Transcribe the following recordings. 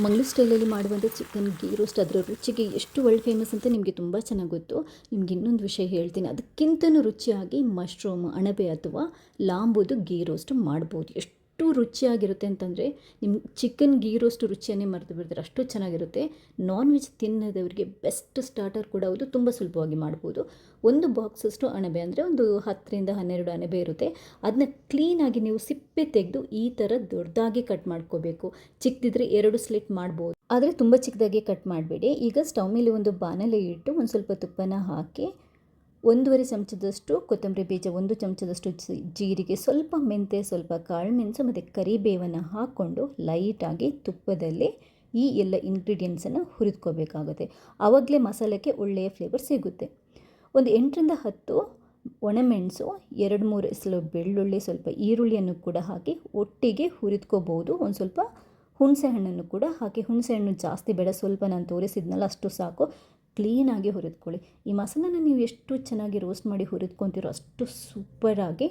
ಮಂಗ್ಳೂರು ಸ್ಟೈಲಲ್ಲಿ ಮಾಡುವಂಥ chicken ghee roast ಅದರ ರುಚಿಗೆ ಎಷ್ಟು ವರ್ಲ್ಡ್ ಫೇಮಸ್ ಅಂತ ನಿಮಗೆ ತುಂಬ ಚೆನ್ನಾಗಿ ಗೊತ್ತು. ನಿಮ್ಗೆ ಇನ್ನೊಂದು ವಿಷಯ ಹೇಳ್ತೀನಿ, ಅದಕ್ಕಿಂತಲೂ ರುಚಿಯಾಗಿ ಮಶ್ರೂಮ್ ಅಣಬೆ ಅಥವಾ ಲಾಂಬುದು ಗೀ ರೋಸ್ಟ್ ಮಾಡ್ಬೋದು. ಎಷ್ಟು ರುಚಿಯಾಗಿರುತ್ತೆ ಅಂತಂದರೆ ನಿಮ್ಮ ಚಿಕನ್ ಗೀ ರೋಸ್ಟ್ ರುಚಿಯನ್ನೇ ಮರೆತು ಬಿಡ್ತಾರೆ, ಅಷ್ಟು ಚೆನ್ನಾಗಿರುತ್ತೆ. ನಾನ್ ವೆಜ್ ತಿನ್ನೋದವರಿಗೆ ಬೆಸ್ಟ್ ಸ್ಟಾರ್ಟರ್ ಕೂಡ ಹೌದು, ತುಂಬ ಸುಲಭವಾಗಿ ಮಾಡ್ಬೋದು. ಒಂದು ಬಾಕ್ಸಷ್ಟು ಅಣಬೆ ಅಂದರೆ ಒಂದು 10ರಿಂದ 12 ಅಣಬೆ ಇರುತ್ತೆ. ಅದನ್ನ ಕ್ಲೀನಾಗಿ ನೀವು ಸಿಪ್ಪೆ ತೆಗೆದು ಈ ಥರ ದೊಡ್ಡದಾಗಿ ಕಟ್ ಮಾಡ್ಕೋಬೇಕು. ಚಿಕ್ಕದಿದ್ರೆ 2 ಸ್ಲಿಟ್ ಮಾಡ್ಬೋದು, ಆದರೆ ತುಂಬ ಚಿಕ್ಕದಾಗಿ ಕಟ್ ಮಾಡಬೇಡಿ. ಈಗ ಸ್ಟವ್ ಮೇಲೆ ಒಂದು ಬಾಣಲೆ ಇಟ್ಟು ಒಂದು ಸ್ವಲ್ಪ ತುಪ್ಪನ ಹಾಕಿ 1.5 ಚಮಚದಷ್ಟು ಕೊತ್ತಂಬರಿ ಬೀಜ, 1 ಚಮಚದಷ್ಟು ಜೀರಿಗೆ, ಸ್ವಲ್ಪ ಮೆಂತೆ, ಸ್ವಲ್ಪ ಕಾಳು ಮೆಣಸು ಮತ್ತು ಕರಿಬೇವನ್ನು ಹಾಕ್ಕೊಂಡು ಲೈಟಾಗಿ ತುಪ್ಪದಲ್ಲಿ ಈ ಎಲ್ಲ ಇಂಗ್ರೀಡಿಯೆಂಟ್ಸನ್ನು ಹುರಿದ್ಕೋಬೇಕಾಗುತ್ತೆ. ಆವಾಗಲೇ ಮಸಾಲೆಗೆ ಒಳ್ಳೆಯ ಫ್ಲೇವರ್ ಸಿಗುತ್ತೆ. ಒಂದು 8ರಿಂದ 10 ಒಣಮೆಣಸು, 2-3 ಎಸಳು ಬೆಳ್ಳುಳ್ಳಿ, ಸ್ವಲ್ಪ ಈರುಳ್ಳಿಯನ್ನು ಕೂಡ ಹಾಕಿ ಒಟ್ಟಿಗೆ ಹುರಿದ್ಕೋಬೋದು. ಒಂದು ಸ್ವಲ್ಪ ಹುಣಸೆ ಹಣ್ಣನ್ನು ಕೂಡ ಹಾಕಿ, ಹುಣಸೆ ಹಣ್ಣು ಜಾಸ್ತಿ ಬೇಡ, ಸ್ವಲ್ಪ ನಾನು ತೋರಿಸಿದ್ನಲ್ಲ ಅಷ್ಟು ಸಾಕು. ಕ್ಲೀನಾಗಿ ಹುರಿದ್ಕೊಳ್ಳಿ. ಈ ಮಸಾಲನ ನೀವು ಎಷ್ಟು ಚೆನ್ನಾಗಿ ರೋಸ್ಟ್ ಮಾಡಿ ಹುರಿದ್ಕೊತೀರೋ ಅಷ್ಟು ಸೂಪರಾಗಿ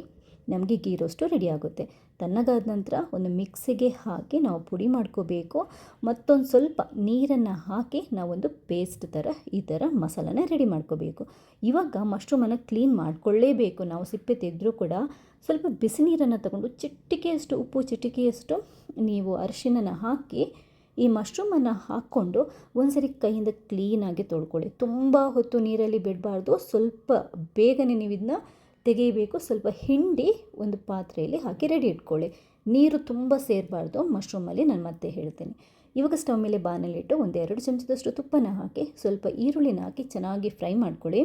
ನಮಗೆ ಗೀ ರೋಸ್ಟು ರೆಡಿ ಆಗುತ್ತೆ. ತಣ್ಣಗಾದ ನಂತರ ಒಂದು ಮಿಕ್ಸಿಗೆ ಹಾಕಿ ನಾವು ಪುಡಿ ಮಾಡ್ಕೋಬೇಕು. ಮತ್ತೊಂದು ಸ್ವಲ್ಪ ನೀರನ್ನು ಹಾಕಿ ನಾವೊಂದು ಪೇಸ್ಟ್ ಥರ ಈ ಥರ ಮಸಾಲನ ರೆಡಿ ಮಾಡ್ಕೋಬೇಕು. ಇವಾಗ ಮಶ್ರೂಮನ್ನು ಕ್ಲೀನ್ ಮಾಡಿಕೊಳ್ಳೇಬೇಕು. ನಾವು ಸಿಪ್ಪೆ ತೆಗೆದ್ರೂ ಕೂಡ ಸ್ವಲ್ಪ ಬಿಸಿ ನೀರನ್ನು ತಗೊಂಡು ಚಿಟಿಕೆಯಷ್ಟು ಉಪ್ಪು, ಚಿಟಿಕೆಯಷ್ಟು ನೀವು ಅರಿಶಿನ ಹಾಕಿ ಈ ಮಶ್ರೂಮನ್ನು ಹಾಕ್ಕೊಂಡು ಒಂದ್ಸರಿ ಕೈಯಿಂದ ಕ್ಲೀನಾಗಿ ತೊಳ್ಕೊಳ್ಳಿ. ತುಂಬ ಹೊತ್ತು ನೀರಲ್ಲಿ ಬಿಡಬಾರ್ದು, ಸ್ವಲ್ಪ ಬೇಗನೆ ನೀವು ಇದನ್ನ ತೆಗೆಯಬೇಕು. ಸ್ವಲ್ಪ ಹಿಂಡಿ ಒಂದು ಪಾತ್ರೆಯಲ್ಲಿ ಹಾಕಿ ರೆಡಿ ಇಟ್ಕೊಳ್ಳಿ. ನೀರು ತುಂಬ ಸೇರಬಾರ್ದು ಮಶ್ರೂಮಲ್ಲಿ, ನಾನು ಮತ್ತೆ ಹೇಳ್ತೇನೆ. ಇವಾಗ ಸ್ಟವ್ ಮೇಲೆ ಬಾಣಲಿಟ್ಟು ಒಂದು 2 ಚಮಚದಷ್ಟು ತುಪ್ಪನ ಹಾಕಿ ಸ್ವಲ್ಪ ಈರುಳ್ಳಿನ ಹಾಕಿ ಚೆನ್ನಾಗಿ ಫ್ರೈ ಮಾಡ್ಕೊಳ್ಳಿ.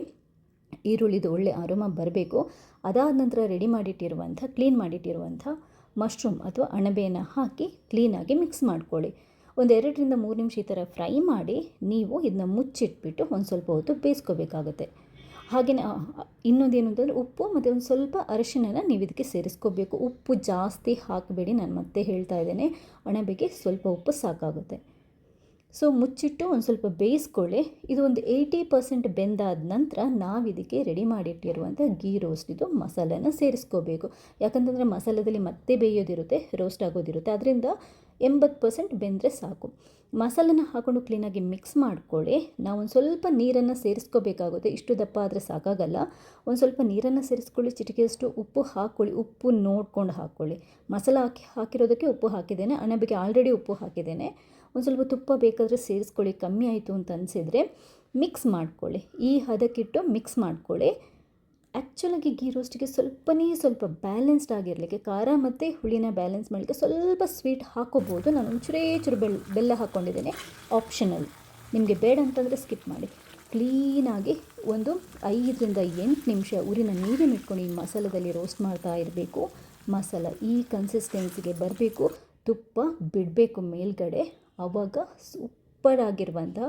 ಈರುಳ್ಳಿದು ಒಳ್ಳೆ ಅರೋಮ ಬರಬೇಕು. ಅದಾದ ನಂತರ ಕ್ಲೀನ್ ಮಾಡಿಟ್ಟಿರುವಂಥ ಮಶ್ರೂಮ್ ಅಥವಾ ಅಣಬೆಯನ್ನು ಹಾಕಿ ಕ್ಲೀನಾಗಿ ಮಿಕ್ಸ್ ಮಾಡ್ಕೊಳ್ಳಿ. ಒಂದು 2ರಿಂದ 3 ನಿಮಿಷ ಈ ಥರ ಫ್ರೈ ಮಾಡಿ ನೀವು ಇದನ್ನ ಮುಚ್ಚಿಟ್ಬಿಟ್ಟು ಒಂದು ಸ್ವಲ್ಪ ಹೊತ್ತು ಬೇಯಿಸ್ಕೋಬೇಕಾಗುತ್ತೆ. ಹಾಗೆಯೇ ಇನ್ನೊಂದೇನು ಅಂತಂದರೆ ಉಪ್ಪು ಮತ್ತು ಒಂದು ಸ್ವಲ್ಪ ಅರಿಶಿನ ನೀವು ಇದಕ್ಕೆ ಸೇರಿಸ್ಕೋಬೇಕು. ಉಪ್ಪು ಜಾಸ್ತಿ ಹಾಕಬೇಡಿ, ನಾನು ಮತ್ತೆ ಹೇಳ್ತಾ ಇದ್ದೇನೆ, ಅಣಬೆಗೆ ಸ್ವಲ್ಪ ಉಪ್ಪು ಸಾಕಾಗುತ್ತೆ. ಸೊ ಮುಚ್ಚಿಟ್ಟು ಒಂದು ಸ್ವಲ್ಪ ಬೇಯಿಸ್ಕೊಳ್ಳಿ. ಇದು ಒಂದು 80% ಬೆಂದಾದ ನಂತರ ನಾವು ಇದಕ್ಕೆ ರೆಡಿ ಮಾಡಿಟ್ಟಿರುವಂಥ ಗೀ ರೋಸ್ಟಿದು ಮಸಾಲೆನ ಸೇರಿಸ್ಕೋಬೇಕು. ಯಾಕಂತಂದರೆ ಮಸಾಲದಲ್ಲಿ ಮತ್ತೆ ಬೇಯೋದಿರುತ್ತೆ, ರೋಸ್ಟ್ ಆಗೋದಿರುತ್ತೆ. ಅದರಿಂದ 80% ಬೆಂದರೆ ಸಾಕು. ಮಸಾಲೆನ ಹಾಕ್ಕೊಂಡು ಕ್ಲೀನಾಗಿ ಮಿಕ್ಸ್ ಮಾಡ್ಕೊಳ್ಳಿ. ನಾವು ಒಂದು ಸ್ವಲ್ಪ ನೀರನ್ನು ಸೇರಿಸ್ಕೋಬೇಕಾಗುತ್ತೆ, ಇಷ್ಟು ದಪ್ಪ ಆದರೆ ಸಾಕಾಗಲ್ಲ. ಒಂದು ಸ್ವಲ್ಪ ನೀರನ್ನು ಸೇರಿಸ್ಕೊಳ್ಳಿ, ಚಿಟಿಕೆಯಷ್ಟು ಉಪ್ಪು ಹಾಕ್ಕೊಳ್ಳಿ, ಉಪ್ಪು ನೋಡ್ಕೊಂಡು ಹಾಕ್ಕೊಳ್ಳಿ. ಮಸಾಲ ಹಾಕಿರೋದಕ್ಕೆ ಉಪ್ಪು ಹಾಕಿದ್ದೇನೆ, ಅಣಬೆಗೆ ಆಲ್ರೆಡಿ ಉಪ್ಪು ಹಾಕಿದ್ದೇನೆ. ಒಂದು ಸ್ವಲ್ಪ ತುಪ್ಪ ಬೇಕಾದರೆ ಸೇರಿಸ್ಕೊಳ್ಳಿ, ಕಮ್ಮಿ ಆಯಿತು ಅಂತ ಅನಿಸಿದರೆ ಮಿಕ್ಸ್ ಮಾಡ್ಕೊಳ್ಳಿ. ಈ ಹದಕ್ಕಿಟ್ಟು ಮಿಕ್ಸ್ ಮಾಡ್ಕೊಳ್ಳಿ. ಆ್ಯಕ್ಚುಲಾಗಿ ಗೀ ರೋಸ್ಟಿಗೆ ಸ್ವಲ್ಪ ಬ್ಯಾಲೆನ್ಸ್ಡ್ ಆಗಿರಲಿಕ್ಕೆ, ಖಾರ ಮತ್ತು ಹುಳಿನ ಬ್ಯಾಲೆನ್ಸ್ ಮಾಡಲಿಕ್ಕೆ ಸ್ವಲ್ಪ ಸ್ವೀಟ್ ಹಾಕೋಬೋದು. ನಾನು ಒಂಚೂರು ಬೆಲ್ಲ ಹಾಕ್ಕೊಂಡಿದ್ದೇನೆ, ಆಪ್ಷನಲ್. ನಿಮಗೆ ಬೇಡ ಅಂತಂದರೆ ಸ್ಕಿಪ್ ಮಾಡಿ. ಕ್ಲೀನಾಗಿ ಒಂದು 5ರಿಂದ 8 ನಿಮಿಷ ಉರಿನ ಮೀಡಿಯಮ್ ಇಟ್ಕೊಂಡು ಈ ಮಸಾಲದಲ್ಲಿ ರೋಸ್ಟ್ ಮಾಡ್ತಾ ಇರಬೇಕು. ಮಸಾಲ ಈ ಕನ್ಸಿಸ್ಟೆನ್ಸಿಗೆ ಬರಬೇಕು, ತುಪ್ಪ ಬಿಡಬೇಕು ಮೇಲ್ಗಡೆ. ಆವಾಗ ಸೂಪರಾಗಿರುವಂಥ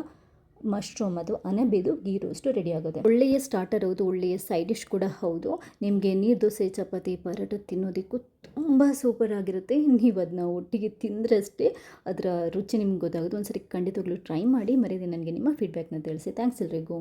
ಮಶ್ರೂಮ್ ಅದು ಅಣಬೆದು ಗೀ ರೋಸ್ಟು ರೆಡಿ ಆಗುತ್ತೆ. ಒಳ್ಳೆಯ ಸ್ಟಾರ್ಟರ್ ಹೌದು, ಒಳ್ಳೆಯ ಸೈಡ್ ಡಿಶ್ ಕೂಡ ಹೌದು. ನಿಮಗೆ ನೀರು ದೋಸೆ, ಚಪಾತಿ, ಪರೋಟ ತಿನ್ನೋದಕ್ಕೂ ತುಂಬ ಸೂಪರಾಗಿರುತ್ತೆ. ನೀವು ಅದನ್ನ ಒಟ್ಟಿಗೆ ತಿಂದ್ರಷ್ಟೇ ಅದರ ರುಚಿ ನಿಮ್ಗೆ ಗೊತ್ತಾಗೋದು. ಒಂದ್ಸರಿ ಖಂಡಿತವಾಗ್ಲೂ ಟ್ರೈ ಮಾಡಿ. ಮರೆಯದೆ ನನಗೆ ನಿಮ್ಮ ಫೀಡ್ಬ್ಯಾಕ್ನ ತಿಳಿಸಿ. ಥ್ಯಾಂಕ್ಸ್ ಎಲ್ರಿಗೂ.